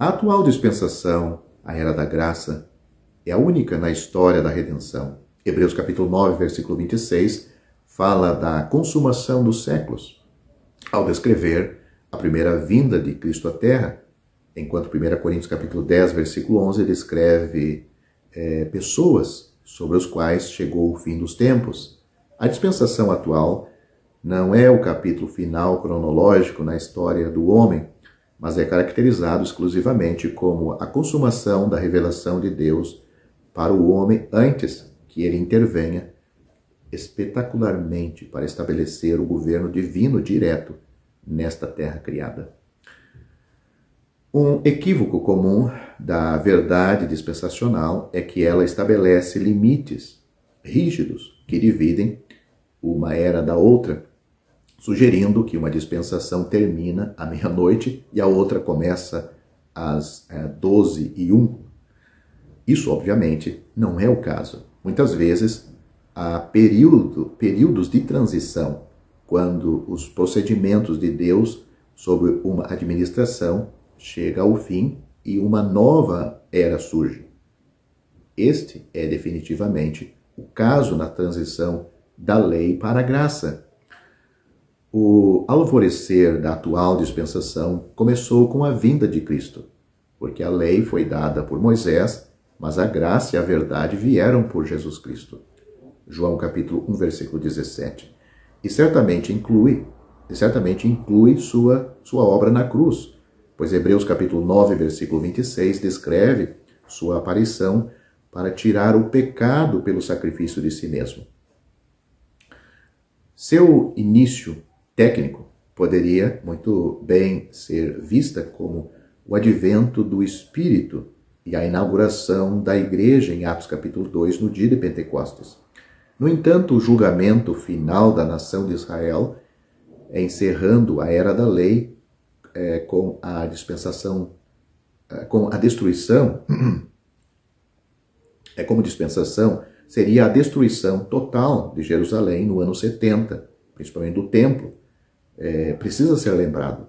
A atual dispensação, a Era da Graça, é a única na história da redenção. Hebreus capítulo 9, versículo 26, fala da consumação dos séculos, ao descrever a primeira vinda de Cristo à Terra, enquanto 1 Coríntios capítulo 10, versículo 11, descreve pessoas sobre os quais chegou o fim dos tempos. A dispensação atual não é o capítulo final cronológico na história do homem, mas é caracterizado exclusivamente como a consumação da revelação de Deus para o homem antes que ele intervenha espetacularmente para estabelecer o governo divino direto nesta terra criada. Um equívoco comum da verdade dispensacional é que ela estabelece limites rígidos que dividem uma era da outra, sugerindo que uma dispensação termina à meia-noite e a outra começa às 12h01. Isso, obviamente, não é o caso. Muitas vezes, há períodos de transição, quando os procedimentos de Deus sobre uma administração chega ao fim e uma nova era surge. Este é definitivamente o caso na transição da lei para a graça. O alvorecer da atual dispensação começou com a vinda de Cristo, porque a lei foi dada por Moisés, mas a graça e a verdade vieram por Jesus Cristo. João capítulo 1, versículo 17. E certamente inclui sua obra na cruz, pois Hebreus capítulo 9, versículo 26 descreve sua aparição para tirar o pecado pelo sacrifício de si mesmo. Seu início técnico poderia muito bem ser vista como o advento do Espírito e a inauguração da igreja em Atos capítulo 2, no dia de Pentecostes. No entanto, o julgamento final da nação de Israel, encerrando a era da lei, com a destruição, como dispensação, seria a destruição total de Jerusalém no ano 70, principalmente do templo, precisa ser lembrado.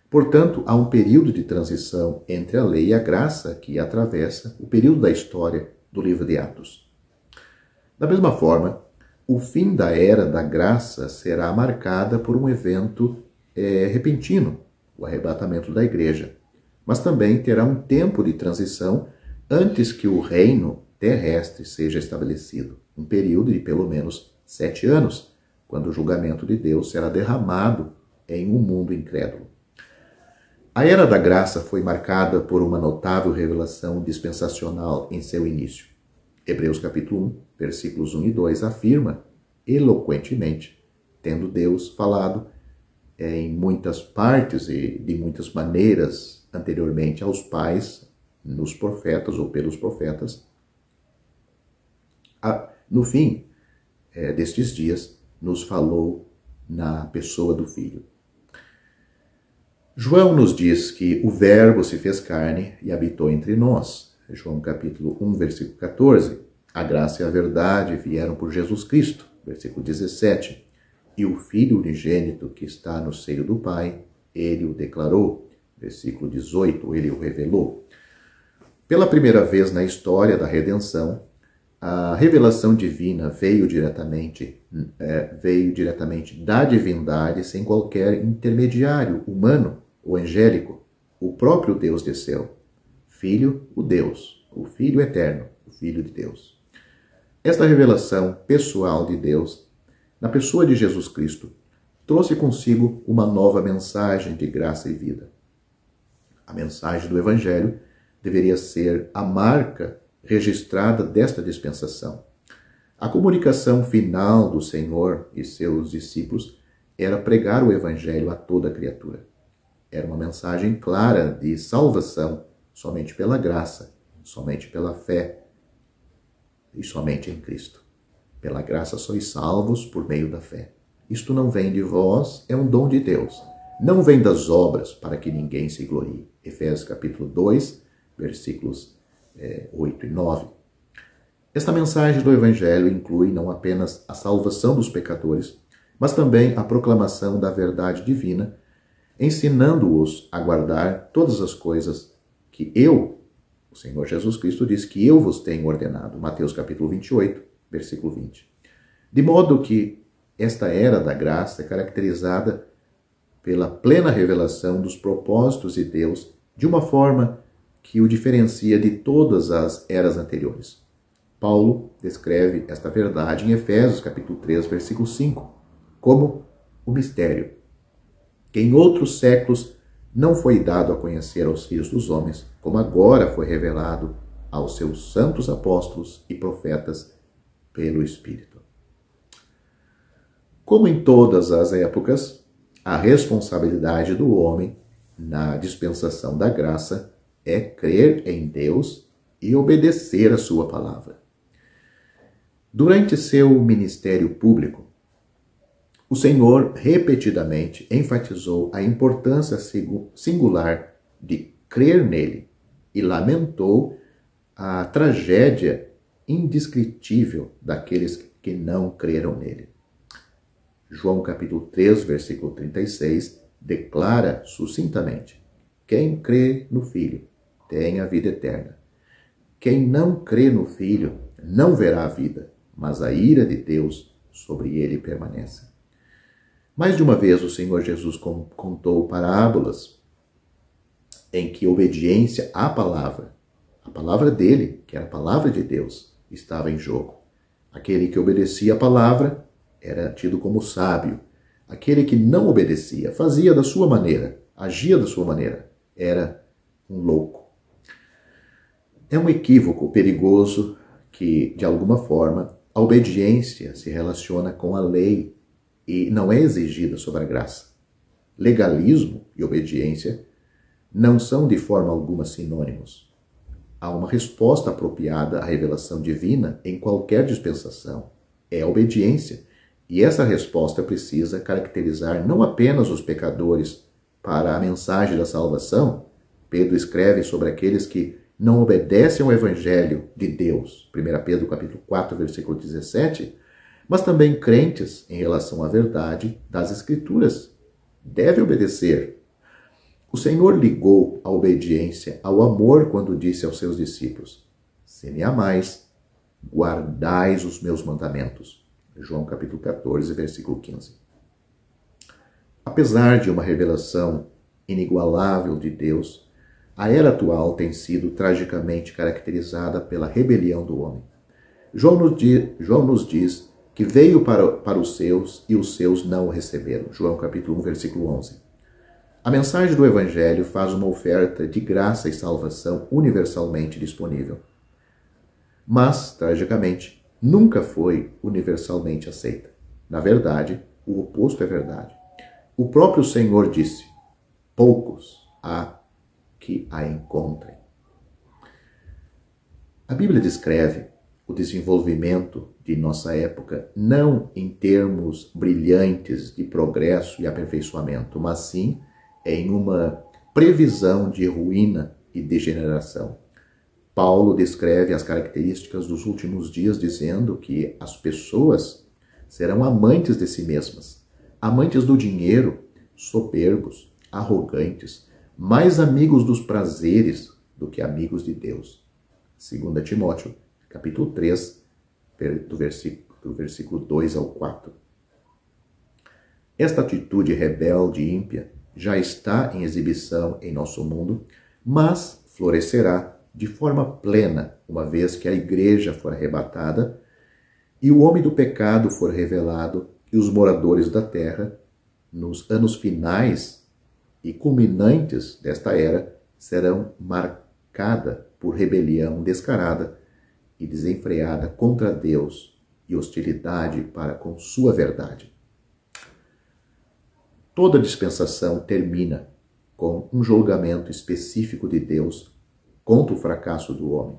Portanto, há um período de transição entre a lei e a graça que atravessa o período da história do livro de Atos. Da mesma forma, o fim da era da graça será marcada por um evento repentino, o arrebatamento da igreja, mas também terá um tempo de transição antes que o reino terrestre seja estabelecido, um período de pelo menos 7 anos, quando o julgamento de Deus será derramado em um mundo incrédulo. A Era da Graça foi marcada por uma notável revelação dispensacional em seu início. Hebreus capítulo 1, versículos 1 e 2 afirma eloquentemente, tendo Deus falado em muitas partes e de muitas maneiras anteriormente aos pais, nos profetas ou pelos profetas, no fim destes dias, nos falou na pessoa do Filho. João nos diz que o Verbo se fez carne e habitou entre nós. João capítulo 1, versículo 14. A graça e a verdade vieram por Jesus Cristo. Versículo 17. E o Filho unigênito que está no seio do Pai, ele o declarou. Versículo 18. Ele o revelou. Pela primeira vez na história da redenção, a revelação divina veio diretamente da divindade, sem qualquer intermediário humano ou angélico. O próprio Deus desceu. Filho, o Deus, o Filho eterno, o Filho de Deus. Esta revelação pessoal de Deus, na pessoa de Jesus Cristo, trouxe consigo uma nova mensagem de graça e vida. A mensagem do Evangelho deveria ser a marca registrada desta dispensação. A comunicação final do Senhor e seus discípulos era pregar o Evangelho a toda criatura. Era uma mensagem clara de salvação somente pela graça, somente pela fé e somente em Cristo. Pela graça sois salvos por meio da fé. Isto não vem de vós, é um dom de Deus. Não vem das obras para que ninguém se glorie. Efésios capítulo 2, versículos 8 e 9. Esta mensagem do Evangelho inclui não apenas a salvação dos pecadores, mas também a proclamação da verdade divina, ensinando-os a guardar todas as coisas que eu, o Senhor Jesus Cristo diz que eu vos tenho ordenado. Mateus capítulo 28, versículo 20. De modo que esta era da graça é caracterizada pela plena revelação dos propósitos de Deus de uma forma que o diferencia de todas as eras anteriores. Paulo descreve esta verdade em Efésios capítulo 3, versículo 5, como o mistério, que em outros séculos não foi dado a conhecer aos filhos dos homens, como agora foi revelado aos seus santos apóstolos e profetas pelo Espírito. Como em todas as épocas, a responsabilidade do homem na dispensação da graça é crer em Deus e obedecer a sua palavra. Durante seu ministério público, o Senhor repetidamente enfatizou a importância singular de crer nele e lamentou a tragédia indescritível daqueles que não creram nele. João capítulo 3, versículo 36, declara sucintamente: quem crê no Filho tem a vida eterna. Quem não crê no Filho não verá a vida, mas a ira de Deus sobre ele permanece. Mais de uma vez o Senhor Jesus contou parábolas em que obediência à palavra, a palavra dele, que era a palavra de Deus, estava em jogo. Aquele que obedecia à palavra era tido como sábio. Aquele que não obedecia, fazia da sua maneira, agia da sua maneira, era um louco. É um equívoco perigoso que, de alguma forma, a obediência se relaciona com a lei e não é exigida sobre a graça. Legalismo e obediência não são de forma alguma sinônimos. Há uma resposta apropriada à revelação divina em qualquer dispensação. É a obediência. E essa resposta precisa caracterizar não apenas os pecadores para a mensagem da salvação. Pedro escreve sobre aqueles que não obedecem ao Evangelho de Deus, 1 Pedro capítulo 4, versículo 17, mas também crentes em relação à verdade das Escrituras. Deve obedecer. O Senhor ligou a obediência ao amor quando disse aos seus discípulos: se me amais, guardais os meus mandamentos. João capítulo 14, versículo 15. Apesar de uma revelação inigualável de Deus, a era atual tem sido tragicamente caracterizada pela rebelião do homem. João nos diz que veio para os seus e os seus não o receberam. João capítulo 1, versículo 11. A mensagem do Evangelho faz uma oferta de graça e salvação universalmente disponível. Mas, tragicamente, nunca foi universalmente aceita. Na verdade, o oposto é verdade. O próprio Senhor disse: poucos há que a encontrem. A Bíblia descreve o desenvolvimento de nossa época não em termos brilhantes de progresso e aperfeiçoamento, mas sim em uma previsão de ruína e degeneração. Paulo descreve as características dos últimos dias dizendo que as pessoas serão amantes de si mesmas, amantes do dinheiro, soberbos, arrogantes, mais amigos dos prazeres do que amigos de Deus. 2 Timóteo, capítulo 3, do versículo 2 ao 4. Esta atitude rebelde e ímpia já está em exibição em nosso mundo, mas florescerá de forma plena, uma vez que a igreja for arrebatada e o homem do pecado for revelado e os moradores da terra, nos anos finais e culminantes desta era, serão marcada por rebelião descarada e desenfreada contra Deus e hostilidade para com sua verdade. Toda dispensação termina com um julgamento específico de Deus contra o fracasso do homem,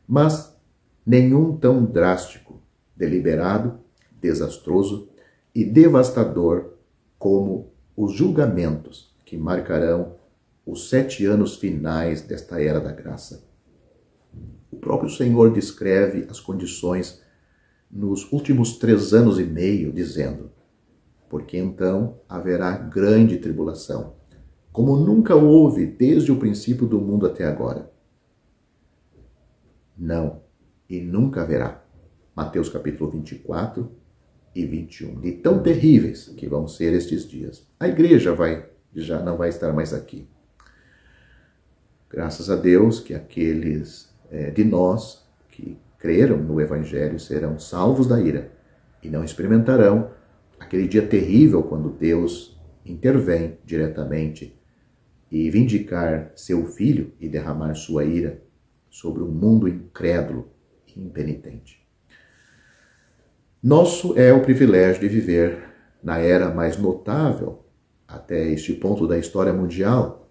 mas nenhum tão drástico, deliberado, desastroso e devastador como os julgamentos que marcarão os 7 anos finais desta era da graça. O próprio Senhor descreve as condições nos últimos 3 anos e meio, dizendo: porque então haverá grande tribulação, como nunca houve desde o princípio do mundo até agora. Não, e nunca haverá. Mateus capítulo 24 e 21. De tão terríveis que vão ser estes dias. A igreja já não vai estar mais aqui. Graças a Deus que aqueles de nós que creram no Evangelho serão salvos da ira e não experimentarão aquele dia terrível quando Deus intervém diretamente e vindicar seu Filho e derramar sua ira sobre um mundo incrédulo e impenitente. Nosso é o privilégio de viver na era mais notável até este ponto da história mundial.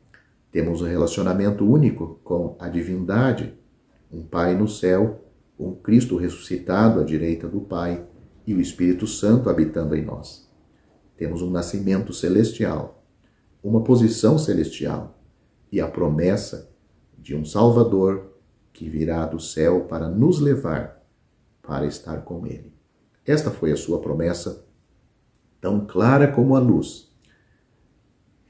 Temos um relacionamento único com a divindade, um Pai no céu, um Cristo ressuscitado à direita do Pai e o Espírito Santo habitando em nós. Temos um nascimento celestial, uma posição celestial e a promessa de um Salvador que virá do céu para nos levar para estar com Ele. Esta foi a sua promessa, tão clara como a luz.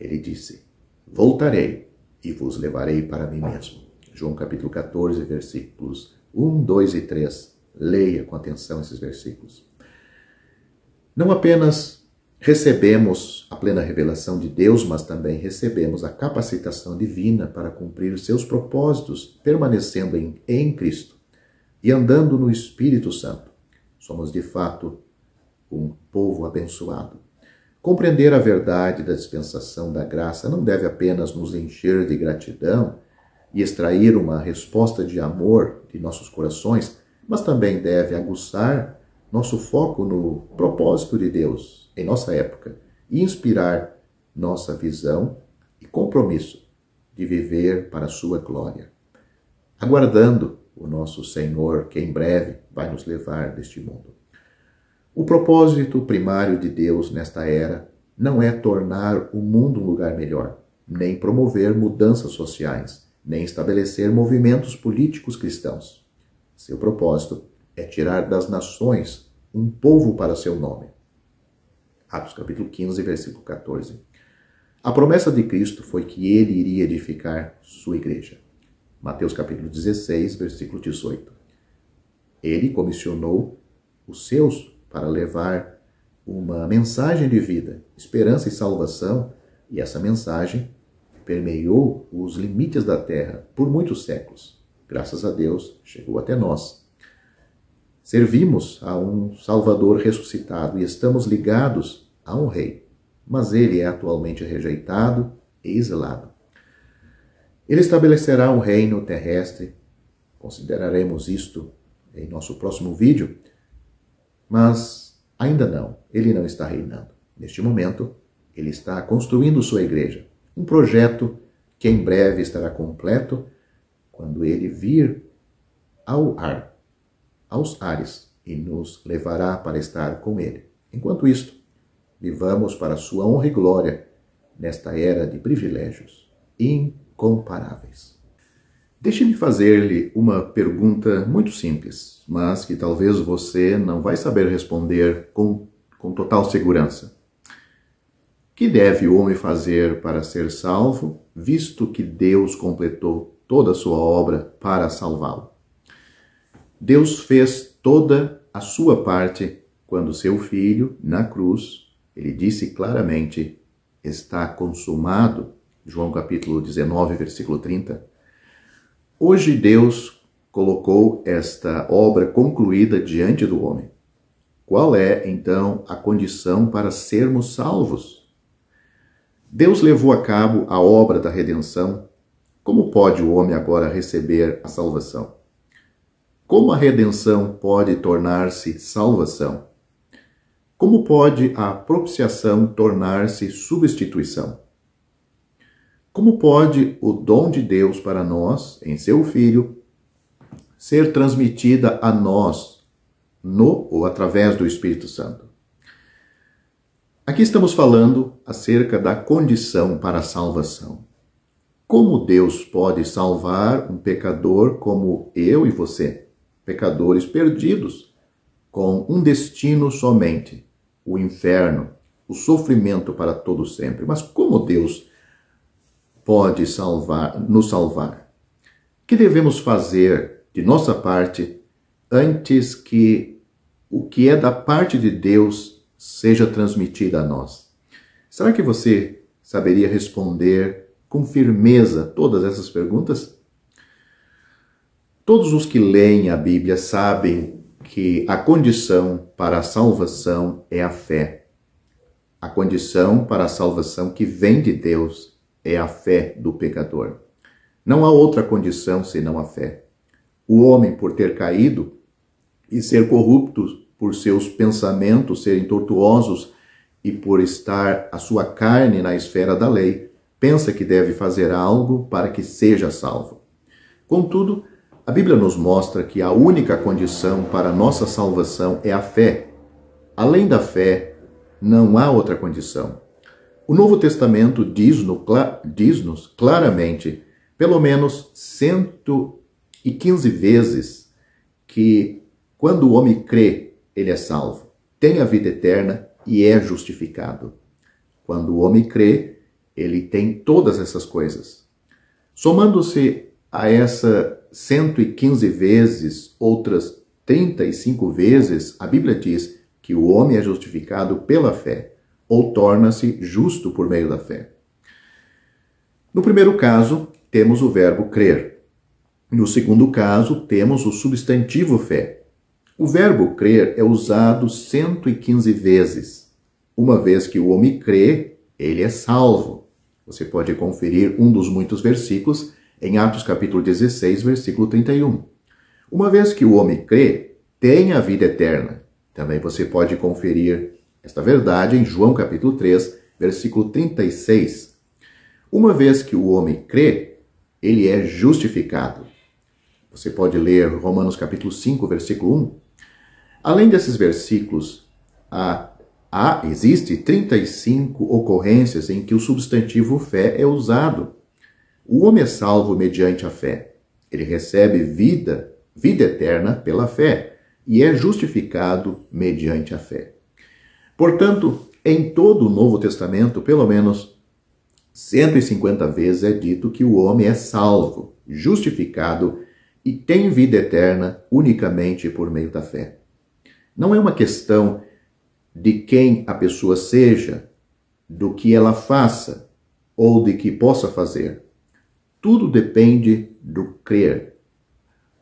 Ele disse: voltarei e vos levarei para mim mesmo. João capítulo 14, versículos 1, 2 e 3. Leia com atenção esses versículos. Não apenas recebemos a plena revelação de Deus, mas também recebemos a capacitação divina para cumprir os seus propósitos, permanecendo em Cristo e andando no Espírito Santo. Somos, de fato, um povo abençoado. Compreender a verdade da dispensação da graça não deve apenas nos encher de gratidão e extrair uma resposta de amor de nossos corações, mas também deve aguçar nosso foco no propósito de Deus em nossa época e inspirar nossa visão e compromisso de viver para a sua glória, aguardando o nosso Senhor, que em breve vai nos levar deste mundo. O propósito primário de Deus nesta era não é tornar o mundo um lugar melhor, nem promover mudanças sociais, nem estabelecer movimentos políticos cristãos. Seu propósito é tirar das nações um povo para seu nome. Atos capítulo 15, versículo 14. A promessa de Cristo foi que ele iria edificar sua igreja. Mateus capítulo 16, versículo 18. Ele comissionou os seus para levar uma mensagem de vida, esperança e salvação, e essa mensagem permeou os limites da terra por muitos séculos. Graças a Deus, chegou até nós. Servimos a um Salvador ressuscitado e estamos ligados a um Rei, mas ele é atualmente rejeitado e exilado. Ele estabelecerá um reino terrestre, consideraremos isto em nosso próximo vídeo, mas ainda não, ele não está reinando. Neste momento, ele está construindo sua igreja, um projeto que em breve estará completo quando ele vir aos ares e nos levará para estar com ele. Enquanto isto, vivamos para sua honra e glória nesta era de privilégios incomparáveis. Deixe-me fazer-lhe uma pergunta muito simples, mas que talvez você não vai saber responder com total segurança. Que deve o homem fazer para ser salvo, visto que Deus completou toda a sua obra para salvá-lo? Deus fez toda a sua parte quando seu Filho, na cruz, ele disse claramente: está consumado. João capítulo 19, versículo 30. Hoje Deus colocou esta obra concluída diante do homem. Qual é, então, a condição para sermos salvos? Deus levou a cabo a obra da redenção. Como pode o homem agora receber a salvação? Como a redenção pode tornar-se salvação? Como pode a propiciação tornar-se substituição? Como pode o dom de Deus para nós, em seu Filho, ser transmitida a nós no ou através do Espírito Santo? Aqui estamos falando acerca da condição para a salvação. Como Deus pode salvar um pecador como eu e você, pecadores perdidos, com um destino somente, o inferno, o sofrimento para todo sempre? Mas como Deus pode nos salvar? O que devemos fazer de nossa parte antes que o que é da parte de Deus seja transmitido a nós? Será que você saberia responder com firmeza todas essas perguntas? Todos os que leem a Bíblia sabem que a condição para a salvação é a fé. A condição para a salvação que vem de Deus é a fé do pecador. Não há outra condição senão a fé. O homem, por ter caído e ser corrupto, por seus pensamentos serem tortuosos e por estar a sua carne na esfera da lei, pensa que deve fazer algo para que seja salvo. Contudo, a Bíblia nos mostra que a única condição para a nossa salvação é a fé. Além da fé, não há outra condição. O Novo Testamento diz-nos claramente, pelo menos 115 vezes, que quando o homem crê, ele é salvo, tem a vida eterna e é justificado. Quando o homem crê, ele tem todas essas coisas. Somando-se a essa 115 vezes, outras 35 vezes, a Bíblia diz que o homem é justificado pela fé, ou torna-se justo por meio da fé. No primeiro caso, temos o verbo crer. No segundo caso, temos o substantivo fé. O verbo crer é usado 115 vezes. Uma vez que o homem crê, ele é salvo. Você pode conferir um dos muitos versículos em Atos capítulo 16, versículo 31. Uma vez que o homem crê, tem a vida eterna. Também você pode conferir esta verdade em João capítulo 3, versículo 36. Uma vez que o homem crê, ele é justificado. Você pode ler Romanos capítulo 5, versículo 1. Além desses versículos, existe 35 ocorrências em que o substantivo fé é usado. O homem é salvo mediante a fé. Ele recebe vida eterna pela fé e é justificado mediante a fé. Portanto, em todo o Novo Testamento, pelo menos 150 vezes é dito que o homem é salvo, justificado e tem vida eterna unicamente por meio da fé. Não é uma questão de quem a pessoa seja, do que ela faça ou de que possa fazer. Tudo depende do crer.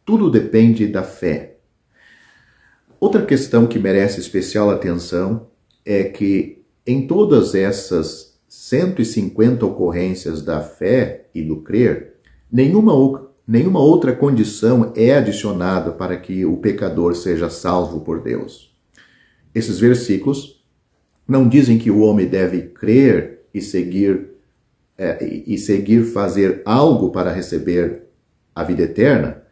Tudo depende da fé. Outra questão que merece especial atenção é que em todas essas 150 ocorrências da fé e do crer, nenhuma outra condição é adicionada para que o pecador seja salvo por Deus. Esses versículos não dizem que o homem deve crer e seguir fazer algo para receber a vida eterna.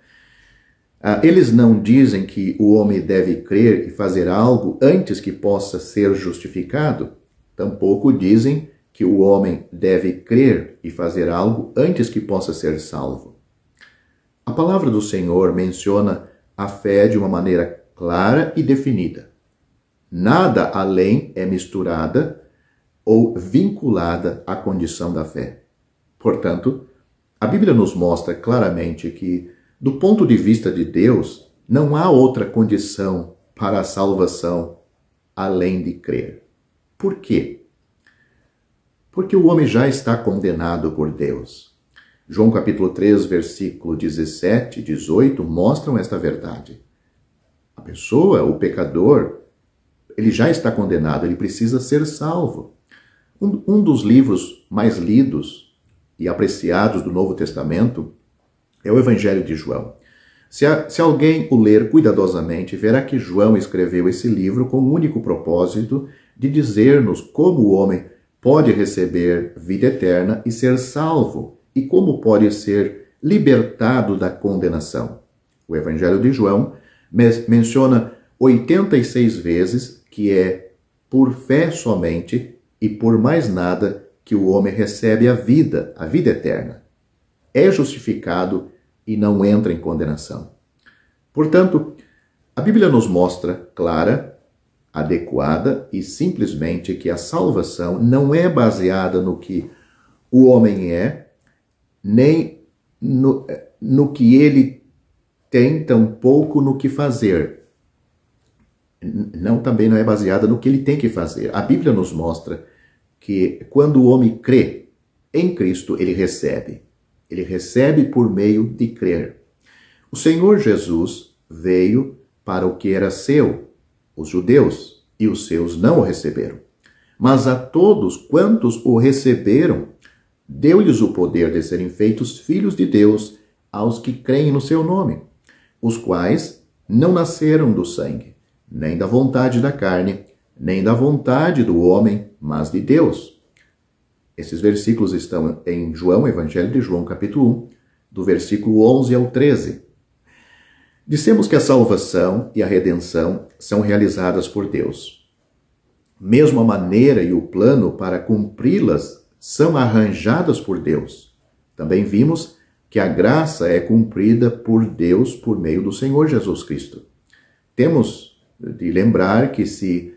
Eles não dizem que o homem deve crer e fazer algo antes que possa ser justificado. Tampouco dizem que o homem deve crer e fazer algo antes que possa ser salvo. A palavra do Senhor menciona a fé de uma maneira clara e definida. Nada além é misturada ou vinculada à condição da fé. Portanto, a Bíblia nos mostra claramente que, do ponto de vista de Deus, não há outra condição para a salvação além de crer. Por quê? Porque o homem já está condenado por Deus. João capítulo 3, versículo 17 e 18 mostram esta verdade. A pessoa, o pecador, ele já está condenado, ele precisa ser salvo. Um dos livros mais lidos e apreciados do Novo Testamento é o Evangelho de João. Se alguém o ler cuidadosamente, verá que João escreveu esse livro com o único propósito de dizer-nos como o homem pode receber vida eterna e ser salvo, e como pode ser libertado da condenação. O Evangelho de João menciona 86 vezes que é por fé somente e por mais nada que o homem recebe a vida eterna. É justificado e não entra em condenação. Portanto, a Bíblia nos mostra clara, adequada e simplesmente que a salvação não é baseada no que o homem é, nem no que ele tem, tampouco no que fazer. Também não é baseada no que ele tem que fazer. A Bíblia nos mostra que quando o homem crê em Cristo, ele recebe. Ele recebe por meio de crer. O Senhor Jesus veio para o que era seu, os judeus, e os seus não o receberam. Mas a todos quantos o receberam, deu-lhes o poder de serem feitos filhos de Deus aos que creem no seu nome, os quais não nasceram do sangue, nem da vontade da carne, nem da vontade do homem, mas de Deus. Esses versículos estão em João, Evangelho de João, capítulo 1, do versículo 11 ao 13. Dissemos que a salvação e a redenção são realizadas por Deus. Mesmo a maneira e o plano para cumpri-las são arranjadas por Deus. Também vimos que a graça é cumprida por Deus por meio do Senhor Jesus Cristo. Temos de lembrar que se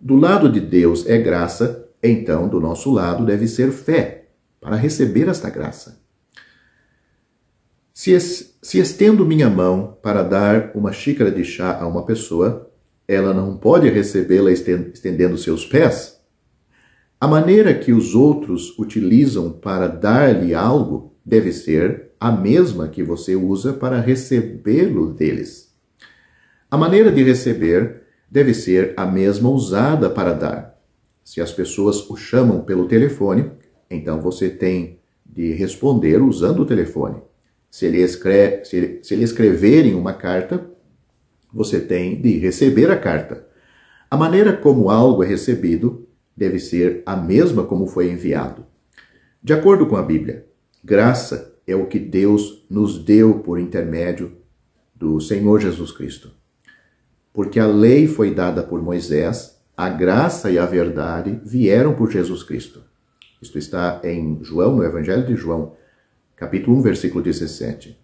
do lado de Deus é graça, então do nosso lado deve ser fé para receber esta graça. Se estendo minha mão para dar uma xícara de chá a uma pessoa, ela não pode recebê-la estendendo seus pés? A maneira que os outros utilizam para dar-lhe algo deve ser a mesma que você usa para recebê-lo deles. A maneira de receber deve ser a mesma usada para dar. Se as pessoas o chamam pelo telefone, então você tem de responder usando o telefone. Se ele escreverem uma carta, você tem de receber a carta. A maneira como algo é recebido deve ser a mesma como foi enviado. De acordo com a Bíblia, graça é o que Deus nos deu por intermédio do Senhor Jesus Cristo. Porque a lei foi dada por Moisés, a graça e a verdade vieram por Jesus Cristo. Isto está em João, no Evangelho de João, capítulo 1, versículo 17.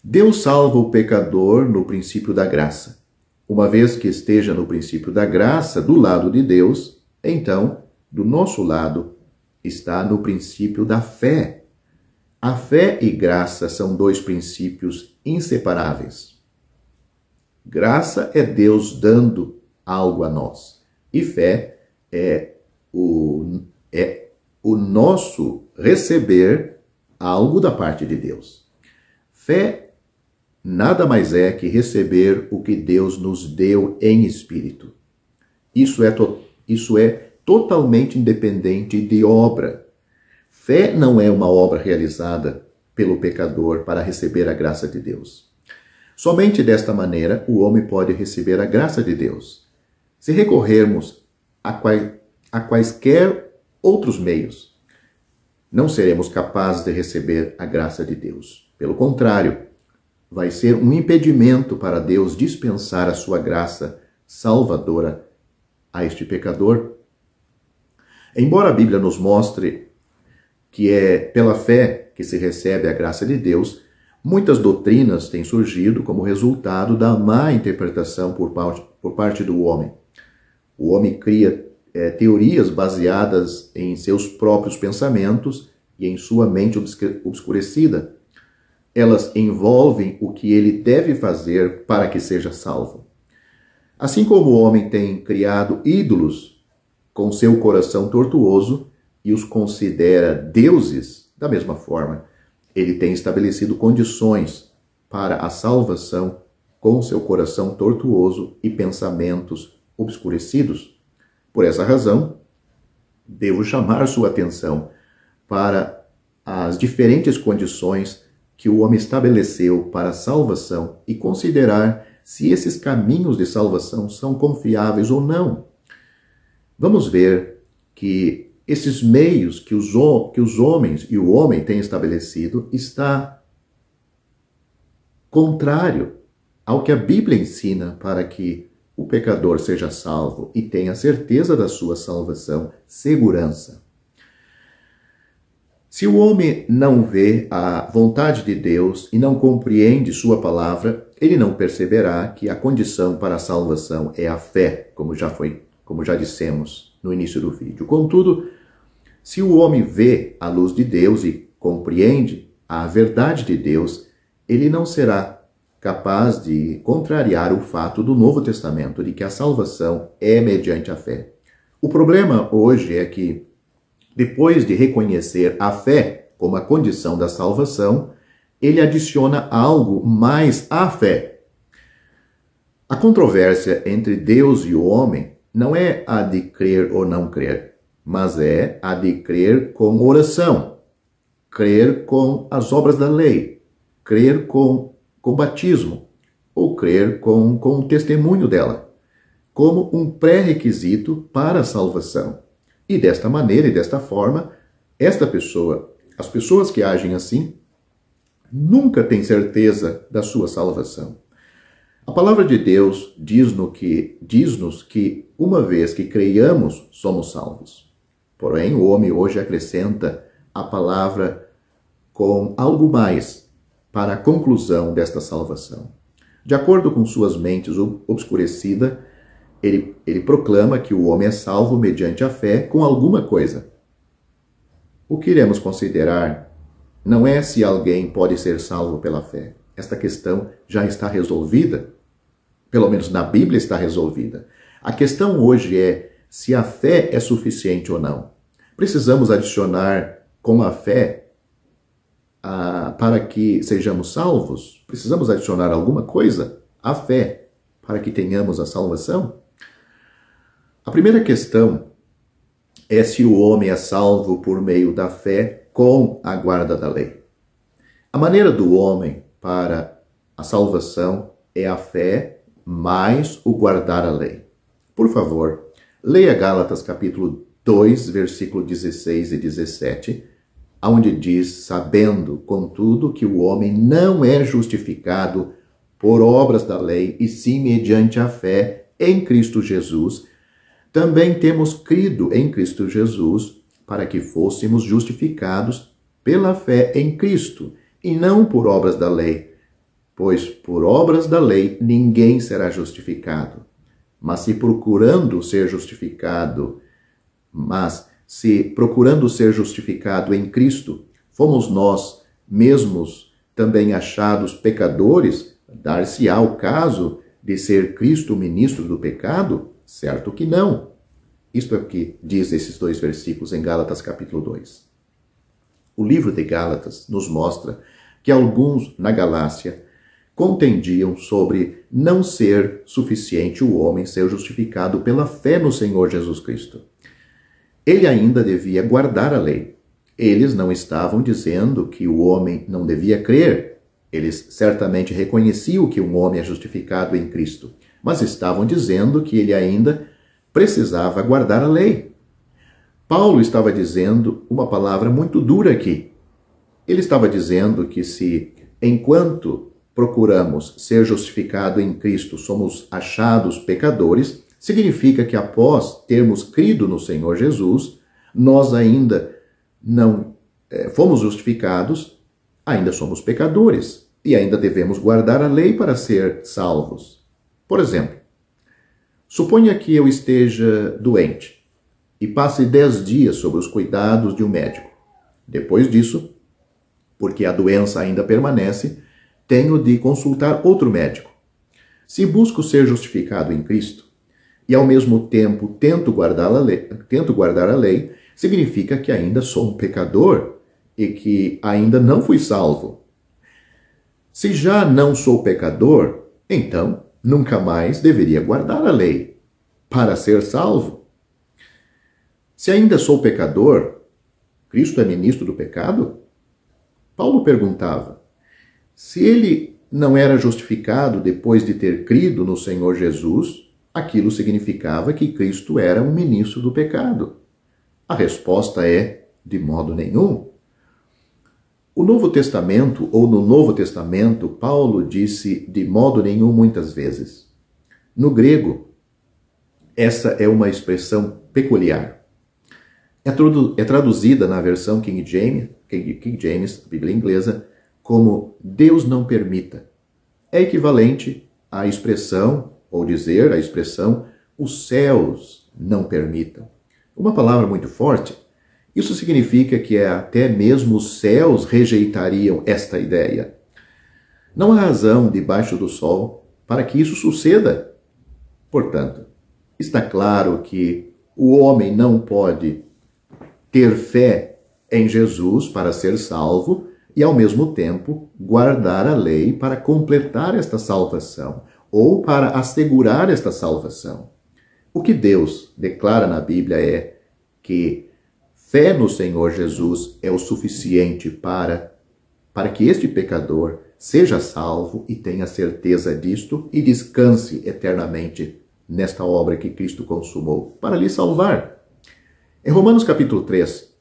Deus salva o pecador no princípio da graça. Uma vez que esteja no princípio da graça do lado de Deus, então, do nosso lado, está no princípio da fé. A fé e graça são dois princípios inseparáveis. Graça é Deus dando algo a nós. E fé é o nosso receber algo da parte de Deus. Fé nada mais é que receber o que Deus nos deu em espírito. Isso é totalmente independente de obra. Fé não é uma obra realizada pelo pecador para receber a graça de Deus. Somente desta maneira o homem pode receber a graça de Deus. Se recorrermos a quaisquer outros meios, não seremos capazes de receber a graça de Deus. Pelo contrário, vai ser um impedimento para Deus dispensar a sua graça salvadora a este pecador. Embora a Bíblia nos mostre que é pela fé que se recebe a graça de Deus, muitas doutrinas têm surgido como resultado da má interpretação por parte do homem. O homem cria teorias baseadas em seus próprios pensamentos e em sua mente obscurecida. Elas envolvem o que ele deve fazer para que seja salvo. Assim como o homem tem criado ídolos com seu coração tortuoso e os considera deuses, da mesma forma, ele tem estabelecido condições para a salvação com seu coração tortuoso e pensamentos obscurecidos. Por essa razão, devo chamar sua atenção para as diferentes condições que o homem estabeleceu para a salvação e considerar se esses caminhos de salvação são confiáveis ou não. Vamos ver que esses meios que os homens e o homem têm estabelecido está contrário ao que a Bíblia ensina para que o pecador seja salvo e tenha certeza da sua salvação, segurança. Se o homem não vê a vontade de Deus e não compreende sua palavra, ele não perceberá que a condição para a salvação é a fé, como já dissemos no início do vídeo. Contudo, se o homem vê a luz de Deus e compreende a verdade de Deus, ele não será capaz de contrariar o fato do Novo Testamento, de que a salvação é mediante a fé. O problema hoje é que, depois de reconhecer a fé como a condição da salvação, ele adiciona algo mais à fé. A controvérsia entre Deus e o homem não é a de crer ou não crer, mas é a de crer com oração, crer com as obras da lei, crer com batismo, ou crer com o testemunho dela, como um pré-requisito para a salvação. E desta maneira e desta forma, as pessoas que agem assim, nunca têm certeza da sua salvação. A palavra de Deus diz-nos que uma vez que creiamos, somos salvos. Porém, o homem hoje acrescenta a palavra com algo mais para a conclusão desta salvação. De acordo com suas mentes obscurecidas, ele proclama que o homem é salvo mediante a fé com alguma coisa. O que iremos considerar não é se alguém pode ser salvo pela fé. Esta questão já está resolvida, pelo menos na Bíblia está resolvida. A questão hoje é se a fé é suficiente ou não. Precisamos adicionar com a fé para que sejamos salvos? Precisamos adicionar alguma coisa à fé para que tenhamos a salvação? A primeira questão é se o homem é salvo por meio da fé com a guarda da lei. A maneira do homem para a salvação é a fé mais o guardar a lei. Por favor, leia Gálatas capítulo 2, versículo 16 e 17, onde diz, sabendo, contudo, que o homem não é justificado por obras da lei, e sim mediante a fé em Cristo Jesus, também temos crido em Cristo Jesus para que fôssemos justificados pela fé em Cristo, e não por obras da lei, pois por obras da lei ninguém será justificado. Mas se procurando ser justificado em Cristo, fomos nós mesmos também achados pecadores, dar-se-á o caso de ser Cristo o ministro do pecado? Certo que não. Isto é o que diz esses dois versículos em Gálatas capítulo 2. O livro de Gálatas nos mostra que alguns na Galácia contendiam sobre não ser suficiente o homem ser justificado pela fé no Senhor Jesus Cristo. Ele ainda devia guardar a lei. Eles não estavam dizendo que o homem não devia crer. Eles certamente reconheciam que um homem é justificado em Cristo, mas estavam dizendo que ele ainda precisava guardar a lei. Paulo estava dizendo uma palavra muito dura aqui. Ele estava dizendo que se, enquanto procuramos ser justificado em Cristo, somos achados pecadores, significa que após termos crido no Senhor Jesus, nós ainda não fomos justificados, ainda somos pecadores e ainda devemos guardar a lei para ser salvos. Por exemplo, suponha que eu esteja doente e passe 10 dias sob os cuidados de um médico. Depois disso, porque a doença ainda permanece, tenho de consultar outro médico. Se busco ser justificado em Cristo e ao mesmo tempo tento guardar a lei, significa que ainda sou um pecador e que ainda não fui salvo. Se já não sou pecador, então nunca mais deveria guardar a lei para ser salvo. Se ainda sou pecador, Cristo é ministro do pecado? Paulo perguntava, se ele não era justificado depois de ter crido no Senhor Jesus, aquilo significava que Cristo era um ministro do pecado. A resposta é, de modo nenhum. No Novo Testamento, Paulo disse de modo nenhum muitas vezes. No grego, essa é uma expressão peculiar. É traduzida na versão King James, Bíblia inglesa, como Deus não permita. É equivalente à expressão, ou dizer a expressão, os céus não permitam. Uma palavra muito forte, Isso significa que até mesmo os céus rejeitariam esta ideia. Não há razão debaixo do sol para que isso suceda. Portanto, está claro que o homem não pode ter fé em Jesus para ser salvo e, ao mesmo tempo, guardar a lei para completar esta salvação ou para assegurar esta salvação. O que Deus declara na Bíblia é que fé no Senhor Jesus é o suficiente para que este pecador seja salvo e tenha certeza disto e descanse eternamente nesta obra que Cristo consumou para lhe salvar. Em Romanos capítulo 3,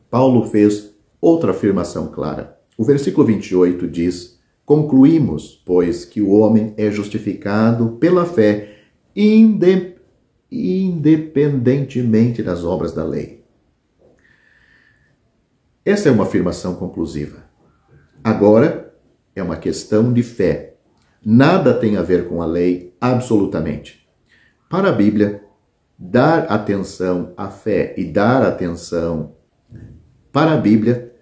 Paulo fez outra afirmação clara. O versículo 28 diz: concluímos, pois, que o homem é justificado pela fé, independentemente das obras da lei. Essa é uma afirmação conclusiva. Agora, é uma questão de fé. Nada tem a ver com a lei, absolutamente. Para a Bíblia, dar atenção à fé e dar atenção... Para a Bíblia,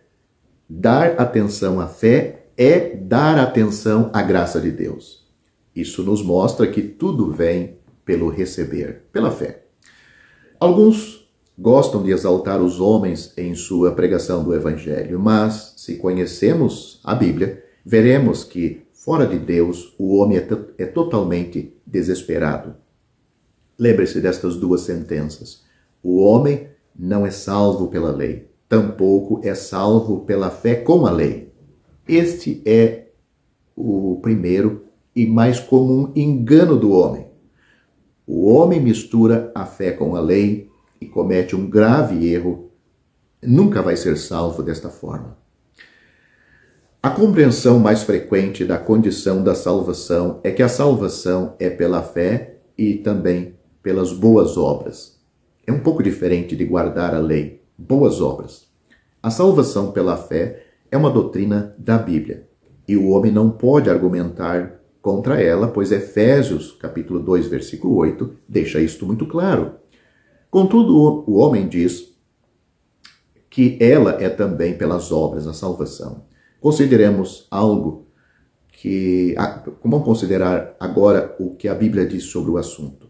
dar atenção à fé é dar atenção à graça de Deus. Isso nos mostra que tudo vem pelo receber, pela fé. Alguns gostam de exaltar os homens em sua pregação do Evangelho, mas se conhecemos a Bíblia, veremos que, fora de Deus, o homem é totalmente desesperado. Lembre-se destas duas sentenças. O homem não é salvo pela lei, tampouco é salvo pela fé com a lei. Este é o primeiro e mais comum engano do homem. O homem mistura a fé com a lei e comete um grave erro. Nunca vai ser salvo desta forma. A compreensão mais frequente da condição da salvação é que a salvação é pela fé e também pelas boas obras. É um pouco diferente de guardar a lei, boas obras. A salvação pela fé é uma doutrina da Bíblia e o homem não pode argumentar contra ela, pois Efésios, capítulo 2, versículo 8, deixa isto muito claro. Contudo, o homem diz que ela é também pelas obras, a salvação. Consideremos algo que... Vamos considerar agora o que a Bíblia diz sobre o assunto.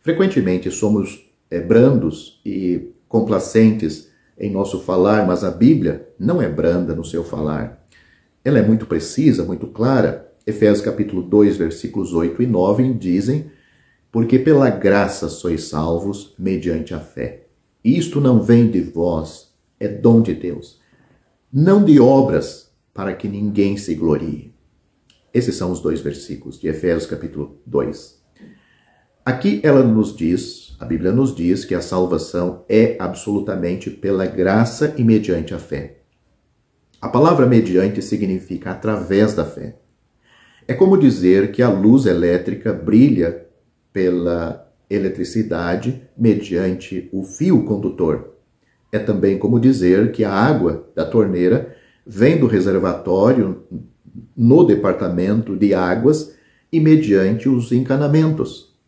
Frequentemente somos brandos e complacentes em nosso falar, mas a Bíblia não é branda no seu falar. Ela é muito precisa, muito clara. Efésios capítulo 2, versículos 8 e 9 dizem: porque pela graça sois salvos mediante a fé. Isto não vem de vós, é dom de Deus. Não de obras, para que ninguém se glorie. Esses são os dois versículos de Efésios capítulo 2. Aqui ela nos diz, a Bíblia nos diz que a salvação é absolutamente pela graça e mediante a fé. A palavra mediante significa através da fé. É como dizer que a luz elétrica brilha pela eletricidade mediante o fio condutor. É também como dizer que a água da torneira vem do reservatório no departamento de águas e mediante os encanamentos.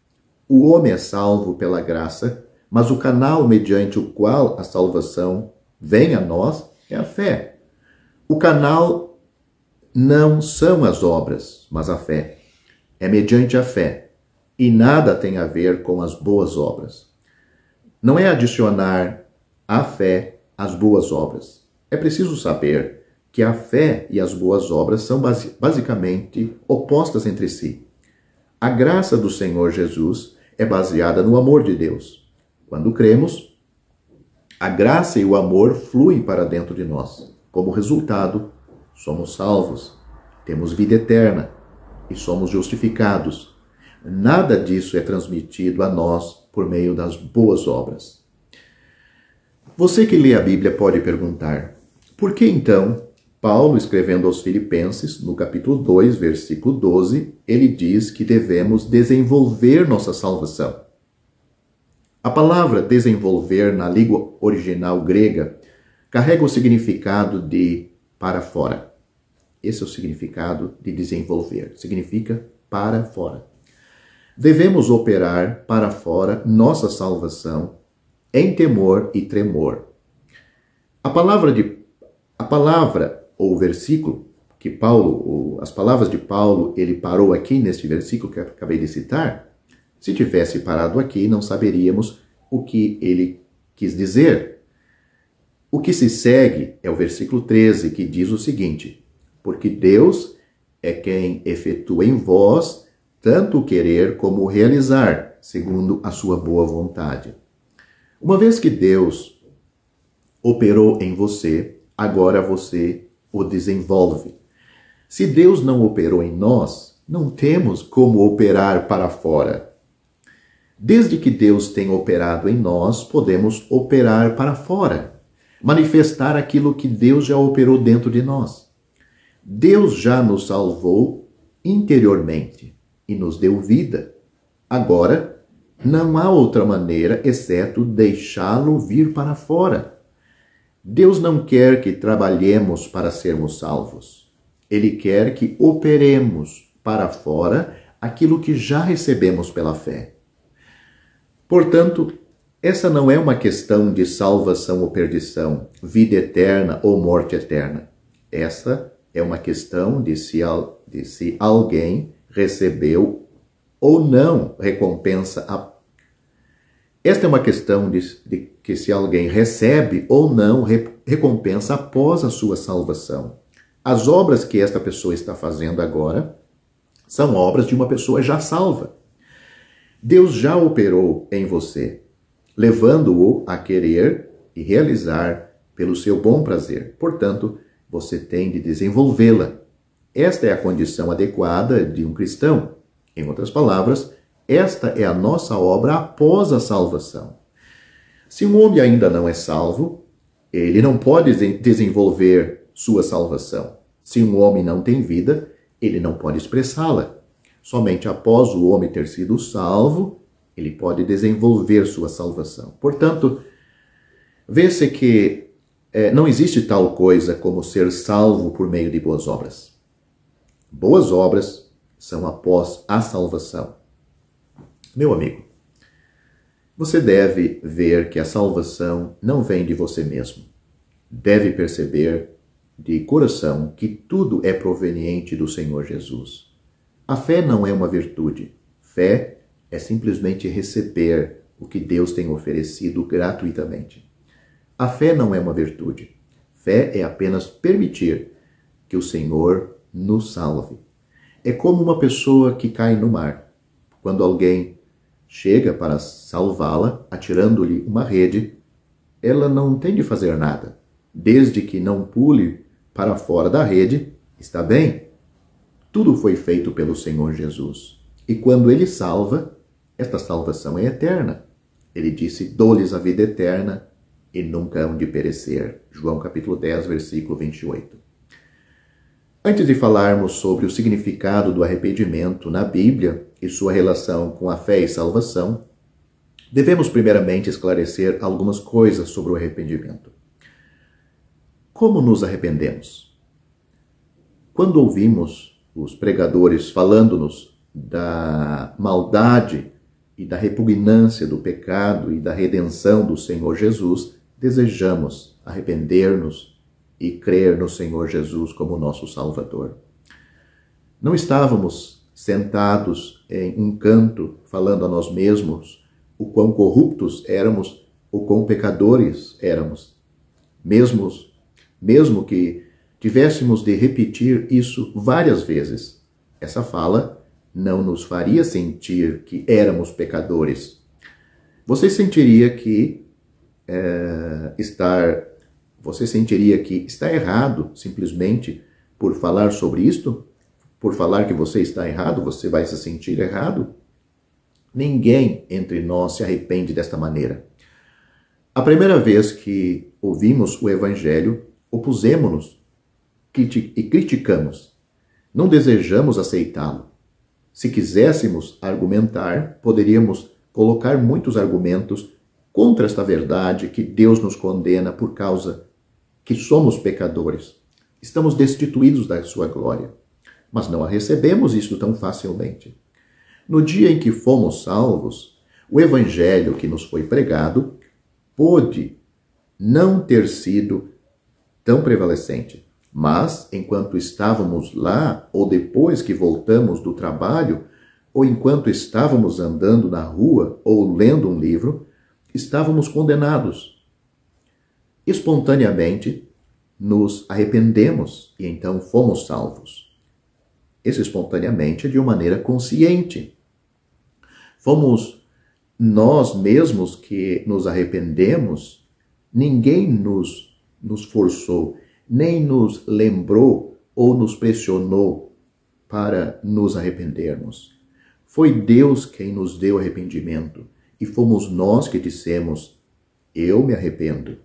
O homem é salvo pela graça, mas o canal mediante o qual a salvação vem a nós é a fé. O canal não são as obras, mas a fé. É mediante a fé. E nada tem a ver com as boas obras. Não é adicionar a fé às boas obras. É preciso saber que a fé e as boas obras são basicamente opostas entre si. A graça do Senhor Jesus é baseada no amor de Deus. Quando cremos, a graça e o amor fluem para dentro de nós. Como resultado, somos salvos, temos vida eterna e somos justificados. Nada disso é transmitido a nós por meio das boas obras. Você que lê a Bíblia pode perguntar: por que então Paulo, escrevendo aos Filipenses, no capítulo 2, versículo 12, ele diz que devemos desenvolver nossa salvação? A palavra desenvolver na língua original grega carrega o significado de para fora. Esse é o significado de desenvolver. Significa para fora. Devemos operar para fora nossa salvação em temor e tremor. A palavra ou o versículo que Paulo, as palavras de Paulo, ele parou aqui neste versículo que eu acabei de citar. Se tivesse parado aqui, não saberíamos o que ele quis dizer. O que se segue é o versículo 13, que diz o seguinte: porque Deus é quem efetua em vós tanto o querer como o realizar, segundo a sua boa vontade. Uma vez que Deus operou em você, agora você o desenvolve. Se Deus não operou em nós, não temos como operar para fora. Desde que Deus tem operado em nós, podemos operar para fora, manifestar aquilo que Deus já operou dentro de nós. Deus já nos salvou interiormente e nos deu vida. Agora, não há outra maneira exceto deixá-lo vir para fora. Deus não quer que trabalhemos para sermos salvos. Ele quer que operemos para fora aquilo que já recebemos pela fé. Portanto, essa não é uma questão de salvação ou perdição, vida eterna ou morte eterna. Essa é uma questão de se alguém recebeu ou não recompensa. Esta é uma questão de que se alguém recebe ou não recompensa após a sua salvação. As obras que esta pessoa está fazendo agora são obras de uma pessoa já salva. Deus já operou em você, levando-o a querer e realizar pelo seu bom prazer. Portanto, você tem de desenvolvê-la. Esta é a condição adequada de um cristão. Em outras palavras, esta é a nossa obra após a salvação. Se um homem ainda não é salvo, ele não pode desenvolver sua salvação. Se um homem não tem vida, ele não pode expressá-la. Somente após o homem ter sido salvo, ele pode desenvolver sua salvação. Portanto, vê-se que não existe tal coisa como ser salvo por meio de boas obras. Boas obras são após a salvação. Meu amigo, você deve ver que a salvação não vem de você mesmo. Deve perceber de coração que tudo é proveniente do Senhor Jesus. A fé não é uma virtude. Fé é simplesmente receber o que Deus tem oferecido gratuitamente. A fé não é uma virtude. Fé é apenas permitir que o Senhor nos salve. É como uma pessoa que cai no mar. Quando alguém chega para salvá-la, atirando-lhe uma rede, ela não tem de fazer nada. Desde que não pule para fora da rede, está bem. Tudo foi feito pelo Senhor Jesus. E quando Ele salva, esta salvação é eterna. Ele disse: dou-lhes a vida eterna e nunca hão de perecer. João capítulo 10, versículo 28. Antes de falarmos sobre o significado do arrependimento na Bíblia e sua relação com a fé e salvação, devemos primeiramente esclarecer algumas coisas sobre o arrependimento. Como nos arrependemos? Quando ouvimos os pregadores falando-nos da maldade e da repugnância do pecado e da redenção do Senhor Jesus, desejamos arrepender-nos e crer no Senhor Jesus como nosso Salvador. Não estávamos sentados em um canto falando a nós mesmos o quão corruptos éramos, o quão pecadores éramos. Mesmo que tivéssemos de repetir isso várias vezes, essa fala não nos faria sentir que éramos pecadores. Você sentiria que está errado simplesmente por falar sobre isto? Por falar que você está errado, você vai se sentir errado? Ninguém entre nós se arrepende desta maneira. A primeira vez que ouvimos o Evangelho, opusemos-nos e criticamos. Não desejamos aceitá-lo. Se quiséssemos argumentar, poderíamos colocar muitos argumentos contra esta verdade que Deus nos condena por causa que somos pecadores. Estamos destituídos da sua glória, mas não a recebemos isso tão facilmente. No dia em que fomos salvos, o evangelho que nos foi pregado pôde não ter sido tão prevalecente. Mas, enquanto estávamos lá, ou depois que voltamos do trabalho, ou enquanto estávamos andando na rua ou lendo um livro, estávamos condenados. Espontaneamente, nos arrependemos e então fomos salvos. Esse espontaneamente é de uma maneira consciente. Fomos nós mesmos que nos arrependemos, ninguém nos forçou, nem nos lembrou ou nos pressionou para nos arrependermos. Foi Deus quem nos deu arrependimento e fomos nós que dissemos, eu me arrependo.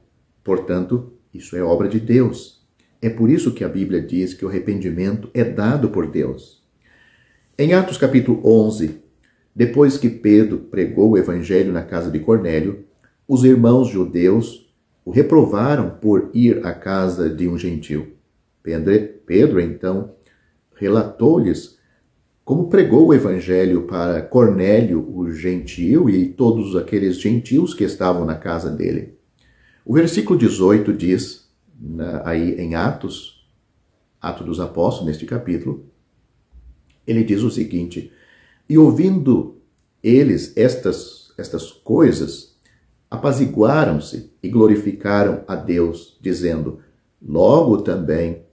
Portanto, isso é obra de Deus. É por isso que a Bíblia diz que o arrependimento é dado por Deus. Em Atos capítulo 11, depois que Pedro pregou o evangelho na casa de Cornélio, os irmãos judeus o reprovaram por ir à casa de um gentil. Pedro, então, relatou-lhes como pregou o evangelho para Cornélio, o gentil, e todos aqueles gentios que estavam na casa dele. O versículo 18 diz, aí em Atos dos Apóstolos, neste capítulo, ele diz o seguinte: e ouvindo eles estas coisas, apaziguaram-se e glorificaram a Deus, dizendo, logo também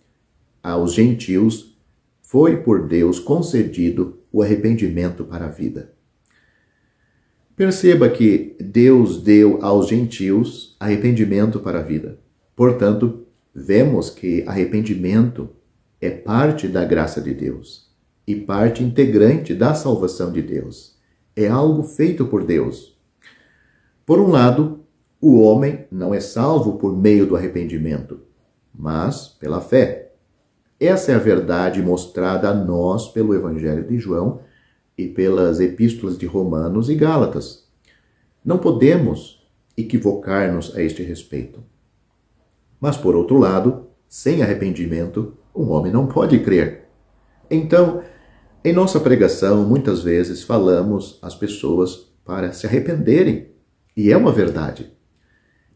aos gentios foi por Deus concedido o arrependimento para a vida. Perceba que Deus deu aos gentios arrependimento para a vida. Portanto, vemos que arrependimento é parte da graça de Deus e parte integrante da salvação de Deus. É algo feito por Deus. Por um lado, o homem não é salvo por meio do arrependimento, mas pela fé. Essa é a verdade mostrada a nós pelo Evangelho de João e pelas epístolas de Romanos e Gálatas. Não podemos equivocar-nos a este respeito. Mas, por outro lado, sem arrependimento, um homem não pode crer. Então, em nossa pregação, muitas vezes falamos às pessoas para se arrependerem. E é uma verdade.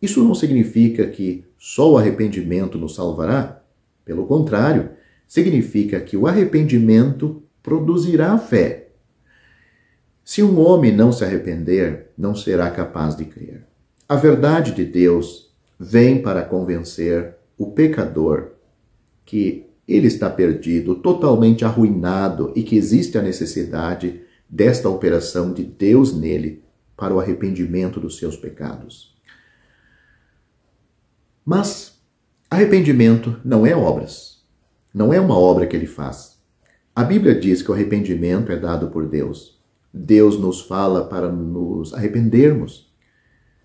Isso não significa que só o arrependimento nos salvará. Pelo contrário, significa que o arrependimento produzirá fé. Se um homem não se arrepender, não será capaz de crer. A verdade de Deus vem para convencer o pecador que ele está perdido, totalmente arruinado e que existe a necessidade desta operação de Deus nele para o arrependimento dos seus pecados. Mas arrependimento não é obras. Não é uma obra que ele faz. A Bíblia diz que o arrependimento é dado por Deus. Deus nos fala para nos arrependermos.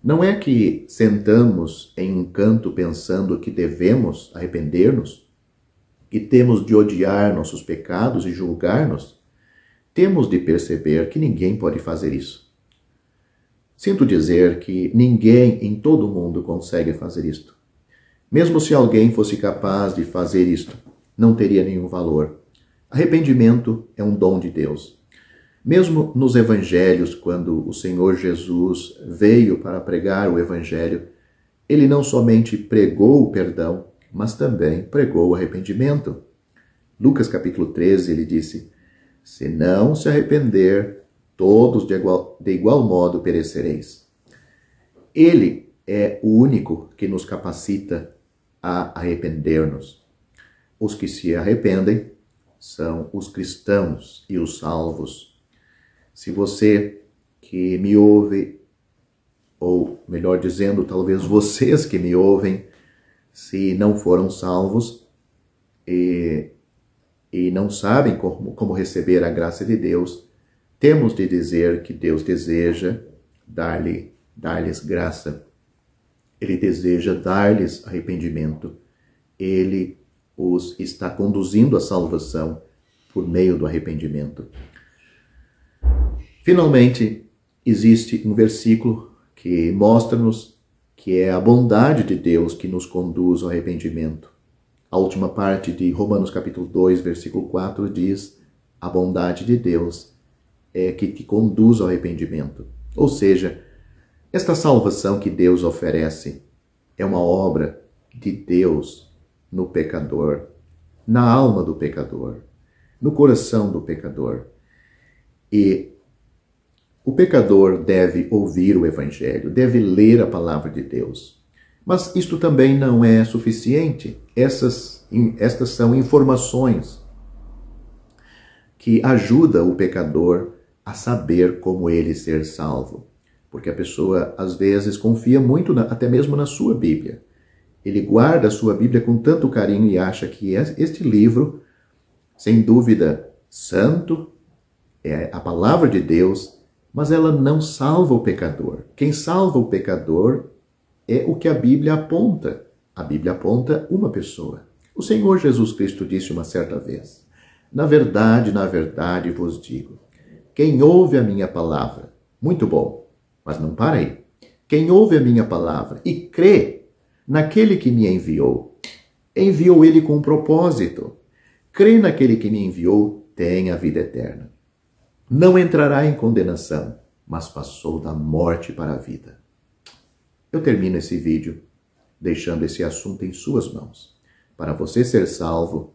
Não é que sentamos em um canto pensando que devemos arrepender-nos, que temos de odiar nossos pecados e julgar-nos. Temos de perceber que ninguém pode fazer isso. Sinto dizer que ninguém em todo o mundo consegue fazer isto. Mesmo se alguém fosse capaz de fazer isto, não teria nenhum valor. Arrependimento é um dom de Deus. Mesmo nos evangelhos, quando o Senhor Jesus veio para pregar o evangelho, ele não somente pregou o perdão, mas também pregou o arrependimento. Lucas capítulo 13, ele disse, se não se arrepender, todos de igual modo perecereis. Ele é o único que nos capacita a arrepender-nos. Os que se arrependem são os cristãos e os salvos. Se você que me ouve, ou melhor dizendo, talvez vocês que me ouvem, se não foram salvos e não sabem como receber a graça de Deus, temos de dizer que Deus deseja dar-lhes graça. Ele deseja dar-lhes arrependimento. Ele os está conduzindo à salvação por meio do arrependimento. Finalmente, existe um versículo que mostra-nos que é a bondade de Deus que nos conduz ao arrependimento. A última parte de Romanos capítulo 2, versículo 4 diz: a bondade de Deus é que te conduz ao arrependimento. Ou seja, esta salvação que Deus oferece é uma obra de Deus no pecador, na alma do pecador, no coração do pecador. E o pecador deve ouvir o Evangelho, deve ler a palavra de Deus. Mas isto também não é suficiente. Estas são informações que ajudam o pecador a saber como ele ser salvo. Porque a pessoa, às vezes, confia muito, até mesmo na sua Bíblia. Ele guarda a sua Bíblia com tanto carinho e acha que este livro, sem dúvida, santo, é a palavra de Deus, mas ela não salva o pecador. Quem salva o pecador é o que a Bíblia aponta. A Bíblia aponta uma pessoa. O Senhor Jesus Cristo disse uma certa vez: na verdade vos digo, quem ouve a minha palavra, muito bom, mas não para aí. Quem ouve a minha palavra e crê naquele que me enviou, enviou ele com um propósito. Crê naquele que me enviou, tem a vida eterna. Não entrará em condenação, mas passou da morte para a vida. Eu termino esse vídeo deixando esse assunto em suas mãos. Para você ser salvo,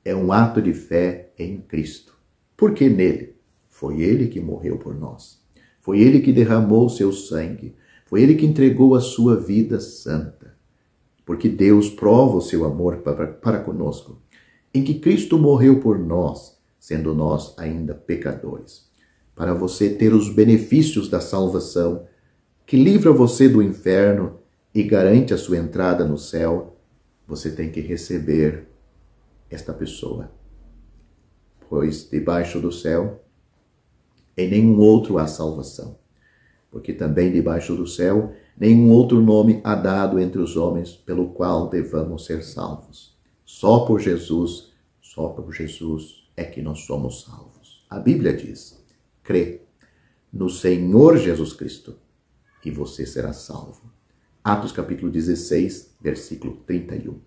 é um ato de fé em Cristo. Porque nele, foi ele que morreu por nós. Foi ele que derramou seu sangue. Foi ele que entregou a sua vida santa. Porque Deus prova o seu amor para conosco, em que Cristo morreu por nós, sendo nós ainda pecadores. Para você ter os benefícios da salvação, que livra você do inferno e garante a sua entrada no céu, você tem que receber esta pessoa. Pois debaixo do céu, em nenhum outro há salvação. Porque também debaixo do céu, nenhum outro nome há dado entre os homens pelo qual devamos ser salvos. Só por Jesus é que nós somos salvos. A Bíblia diz: crê no Senhor Jesus Cristo e você será salvo. Atos capítulo 16, versículo 31.